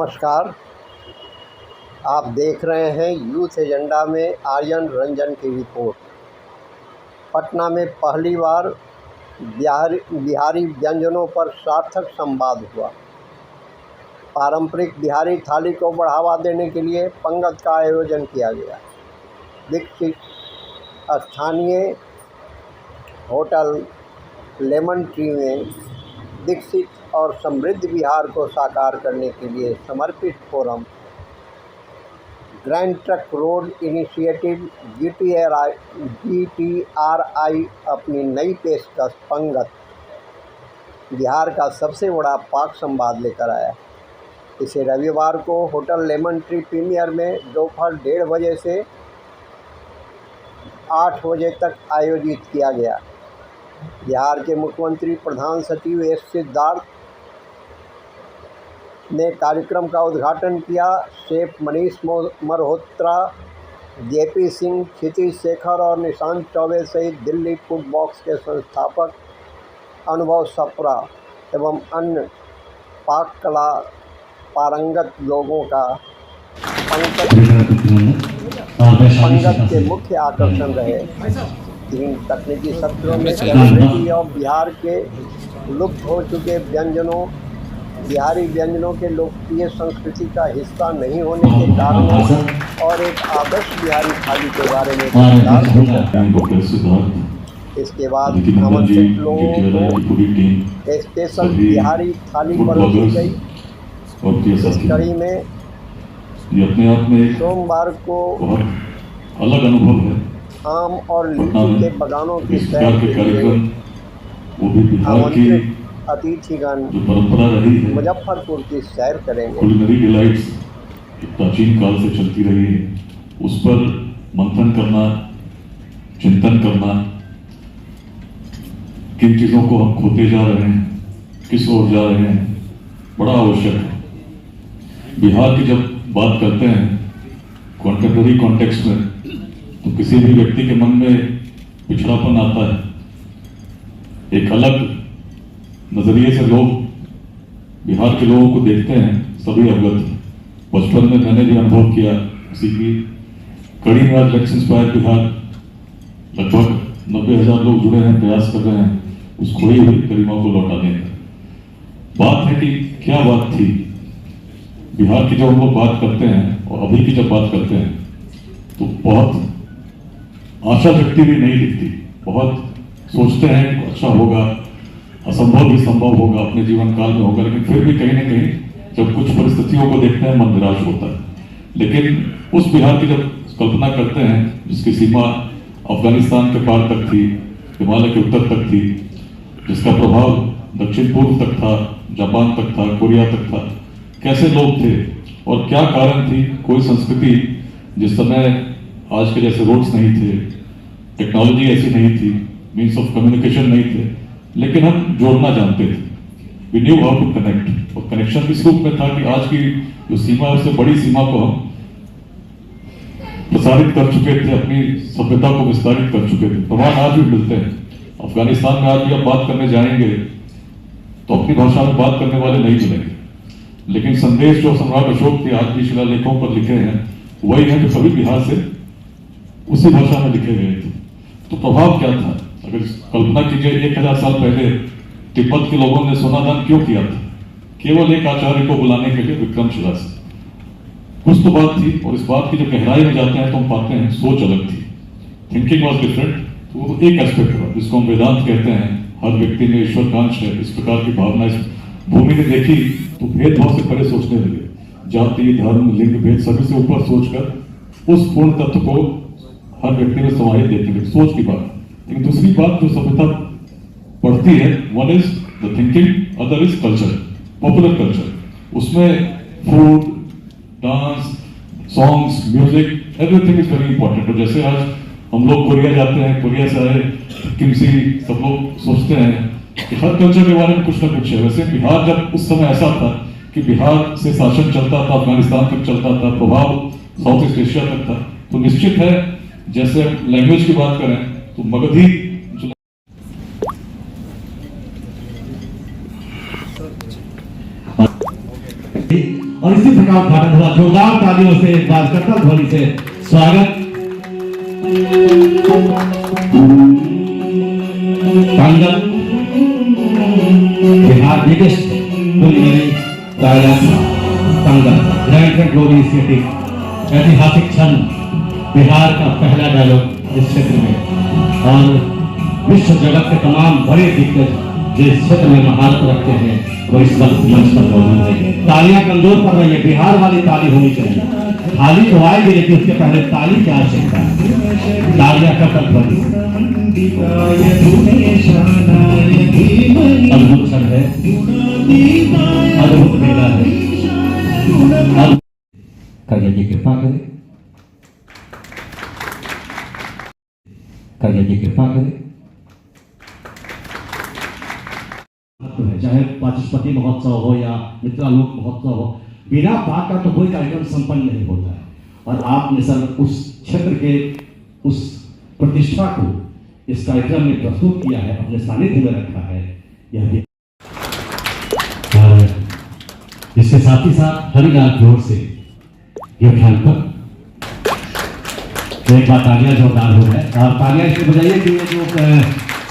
नमस्कार। आप देख रहे हैं यूथ एजेंडा में आर्यन रंजन की रिपोर्ट। पटना में पहली बार बिहारी व्यंजनों पर सार्थक संवाद हुआ। पारंपरिक बिहारी थाली को बढ़ावा देने के लिए पंगत का आयोजन किया गया। विकसित स्थानीय होटल लेमन ट्री में विकसित और समृद्ध बिहार को साकार करने के लिए समर्पित forum grand truck road initiative GTRI अपनी नई पेशकश पंगत बिहार का सबसे बड़ा पाक संवाद लेकर आया। इसे रविवार को होटल लेमन ट्री प्रीमियर में दोपहर 1:30 बजे से 8 बजे तक आयोजित किया गया। बिहार के मुख्यमंत्री प्रधान सचिव एस सिद्धार्थ ने कार्यक्रम का उद्घाटन किया। शेफ मनीष मल्होत्रा, JP सिंह, क्षितिज शेखर और निशांत चौबे सहित दिल्ली फूड बॉक्स के संस्थापक अनुभव सप्रा एवं अन्य पाक कला पारंगत लोगों का पंगत के मुख्य आकर्षण रहे। 3 तकनीकी सत्रों में कैलिग्राफी और बिहार के लुप्त हो चुके व्यंजनों बिहारी व्यंजनों के लोकप्रिय संस्कृति का हिस्सा नहीं होने के कारणों और एक आदर्श बिहारी थाली के बारे में विचार होगा। इसके बाद आमंत्रित लोगों को स्पेशल बिहारी थाली परोसी गई। इस कड़ी में अपने आप में सोमवार को अलग अनुभव है। आम और लीची के बगानों की सैर के लिए आमंत्रित अतिथिगण परंपरा रही है मुजफ्फरपुर की सैर करेंगे। कुलिनरी डिलाइट्स प्राचीन काल से चलती रही है, उस पर मंथन करना, चिंतन करना, किन चीज़ों को हम खोते जा रहे हैं, किस ओर जा रहे हैं, बड़ा आवश्यक है। बिहार की जब बात करते हैं कॉन्टेम्पररी कॉन्टेक्स्ट में, तो किसी भी व्यक्ति के मन में पिछड़ापन आता है। एक अलग नजरिए से लोग बिहार के लोगों को देखते हैं, सभी अवगत हैं। बचपन में मैंने भी अनुभव किया उसी की कड़ी में। आज लेट्स इंस्पायर बिहार लगभग 90,000 लोग जुड़े हैं, प्रयास कर रहे हैं उस खोई हुई गरिमा को लौटाने का। बात है कि क्या बात थी बिहार की, जब हम लोग बात करते हैं और अभी की जब बात करते हैं तो बहुत आशा शक्ति भी नहीं दिखती। बहुत सोचते हैं कि अच्छा होगा, असंभव भी संभव होगा, अपने जीवन काल में होगा, लेकिन फिर भी कहीं ना कहीं जब कुछ परिस्थितियों को देखते हैं मन निराश होता है। लेकिन उस बिहार की जब कल्पना करते हैं जिसकी सीमा अफगानिस्तान के पार तक थी, हिमालय के उत्तर तक थी, जिसका प्रभाव दक्षिण पूर्व तक था, जापान तक था, कोरिया तक था, कैसे लोग थे और क्या कारण थी। कोई संस्कृति जिस समय आज के जैसे रोड्स नहीं थे, टेक्नोलॉजी ऐसी नहीं थी, मीन्स ऑफ कम्युनिकेशन नहीं थे, लेकिन हम जोड़ना जानते थे। We knew how to connect. और कनेक्शन इस रूप में था कि आज की जो सीमा है उससे बड़ी सीमा को हम प्रसारित कर चुके थे, अपनी सभ्यता को विस्तारित कर चुके थे। प्रमाण आज भी मिलते हैं। अफगानिस्तान में आज भी आप बात करने जाएंगे तो अपनी भाषा में बात करने वाले नहीं मिलेंगे, लेकिन संदेश जो सम्राट अशोक के आज भी शिलालेखों पर लिखे हैं वही है जो कभी बिहार से उसी भाषा में लिखे गए थे। तो प्रभाव क्या था? अगर कल्पना कीजिए 1000 साल पहले तिब्बत के लोगों ने सोनादान क्यों किया था? केवल एक आचार्य को बुलाने के लिए, विक्रमशिला से। कुछ तो बात थी, और इस बात की जब गहराई में जाते हैं तो हम पाते हैं सोच अलग थी, थिंकिंग वॉज डिफरेंट। तो वो एक एस्पेक्ट था जिसको हम वेदांत कहते हैं, हर व्यक्ति में ईश्वर का अंश है, इस प्रकार की भावना इस भूमि ने देखी तो भेदभाव से परे सोचने लगे। जाति, धर्म, लिंग भेद सभी से ऊपर सोचकर उस पूर्ण तत्व को हर व्यक्ति में समाहित देखने लगे। सोच की बात। लेकिन दूसरी बात जो सभ्यता पढ़ती है, one is the thinking, other is culture, popular culture. उसमें food, dance, songs, music, everything is very important. और जैसे आज हम लोग कोरिया जाते हैं, कोरिया से आए किमसी, सब लोग सोचते हैं कि हर कल्चर के बारे में कुछ ना कुछ है। वैसे बिहार जब उस समय ऐसा था कि बिहार से शासन चलता था, अफगानिस्तान तक चलता था, प्रभाव साउथ ईस्ट एशिया तक था, तो निश्चित है जैसे लैंग्वेज की बात करें तो मगधी और इसी प्रकार उद्घाटन हुआ। जोरदार तालियों से एक बार करतल ध्वनि से स्वागत। टांगल बिहार बिगेस्ट कुलिनरी डायलॉग टांगल ग्रैंड ट्रंक रोड इनिशिएटिव, ऐतिहासिक क्षण, बिहार का पहला डायलॉग इस क्षेत्र में, और विश्व जगत के तमाम बड़े दिग्गज जिस क्षेत्र में महारत रखते हैं वो इस वक्त मंच पर मौजूद है। तालियां कंदोर पर रही है, बिहार वाली ताली होनी चाहिए। थाली तो आएगी लेकिन उसके पहले ताली की आवश्यकता है। तालियां का तत्पर्य अद्भुत क्षण है, अद्भुत मेला है। करिए जी कृपा करें, करिए जी कृपा करें। चाहे वाचस्पति महोत्सव हो या मित्रालोक महोत्सव हो, बिना पाक का तो कोई कार्यक्रम संपन्न नहीं होता है। और आपने सर उस क्षेत्र के उस प्रतिष्ठा को इस कार्यक्रम में प्रस्तुत किया है, अपने सानिध्य में रखा है, यह भी। इसके साथ ही साथ हरिलाल की ओर से ये ख्याल पर एक बार तालियां जोरदार हो है, और तालियां इसलिए बजाइए कि ये जो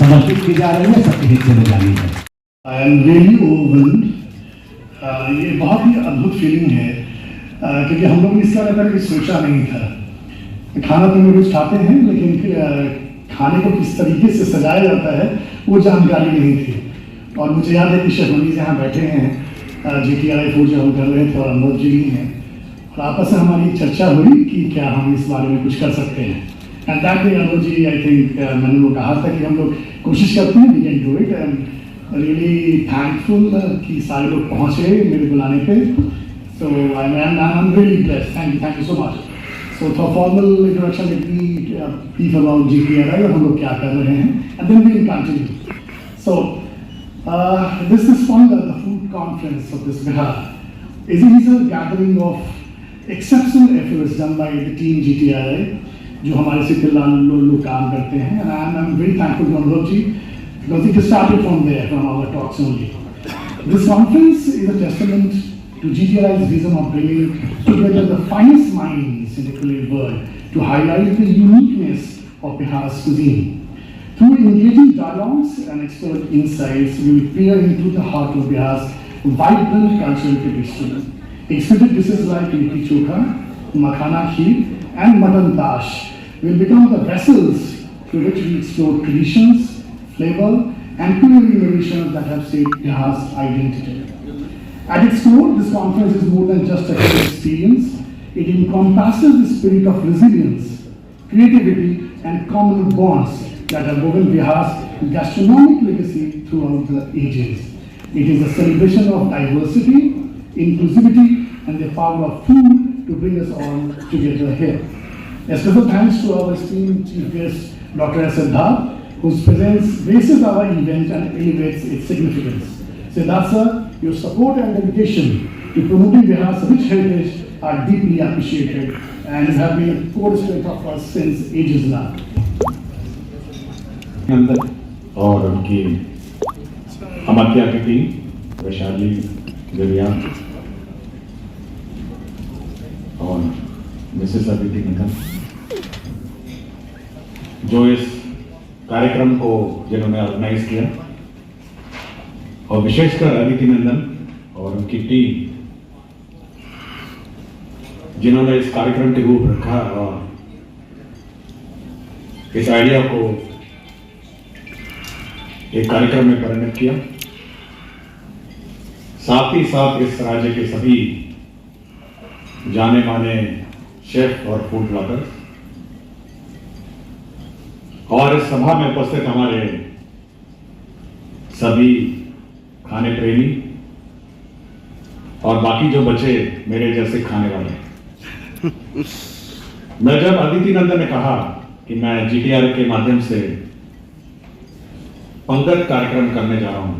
समर्पित की जा रही है सबके हिस्से में जानी है। आई एम रियली ओवरवेल्म्ड। ये बहुत ही अद्भुत फीलिंग है, क्योंकि हम लोग इसका कभी सोचा नहीं था। खाना तो हम रोज खाते हैं, लेकिन खाने को किस तरीके से सजाया जाता है वो जानकारी नहीं थी। और मुझे याद है कि शेफ मनीष यहाँ बैठे हैं, GTRI 4 जो हम कर रहे थे, और अनुभव जी भी हैं, और आपस में हमारी चर्चा हुई कि क्या हम इस बारे में कुछ कर सकते हैं। एंड दैट डे अनुभव जी, आई थिंक मैंने वो कहा था कि हम लोग कोशिश करते हैं, we can do it. And really thankful कि सारे लोग पहुँचे मेरे बुलाने पे। So I am really blessed, thank you so much. So for formal introduction let me brief about GTRI और हम लोग क्या कर रहे हैं, and then we will continue. सो this is one the food conference of this Bihar is a gathering of exceptional efforts done by the team GTRI, जो हमारे से लोग काम करते हैं। And I'm very thankful to Anubhav ji because it started from there, from our talks only. This conference is a testament to GTRI's vision of bringing together the finest minds in the culinary world to highlight the uniqueness of Bihar's cuisine. Through engaging dialogues and expert insights, we will peer into the heart of Bihar's vibrant cultural tradition. Exquisite dishes like litti chokha, makhana kheer, and mutton tash will become the vessels through which we explore traditions, flavor, and culinary innovations that have shaped Bihar's identity. At its core, this conference is more than just a experience. It encompasses the spirit of resilience, creativity, and common bonds that have woven Bihar's gastronomic legacy throughout the ages. It is a celebration of diversity, inclusivity, and the power of food to bring us all together here. A special thanks to our esteemed chief guest, Dr. Siddharth, whose presence graces our event and elevates its significance. Siddharth sir, your support and dedication to promoting Bihar's rich heritage are deeply appreciated and you have been a core strength of us since ages now. अंदर और उनकी अमात्या की team Vaishali गरिया और Mrs Aditi नंदन, जो इस कार्यक्रम को जिन्होंने ऑर्गेनाइज किया, और विशेषकर अदिति नंदन और उनकी टीम जिन्होंने इस कार्यक्रम के रूप रखा और इस आइडिया को एक कार्यक्रम में परिणत किया। साथ ही साथ इस राज्य के सभी जाने माने शेफ और फूड ब्लॉगर्स और इस सभा में उपस्थित हमारे सभी खाने प्रेमी और बाकी जो बचे मेरे जैसे खाने वाले। मैं जब अदिति नंदन ने कहा कि मैं GTRI के माध्यम से पंगत कार्यक्रम करने जा रहा हूं,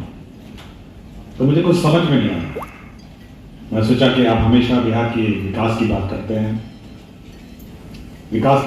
तो मुझे कुछ समझ में नहीं आया। मैं सोचा कि आप हमेशा बिहार के विकास की बात करते हैं, विकास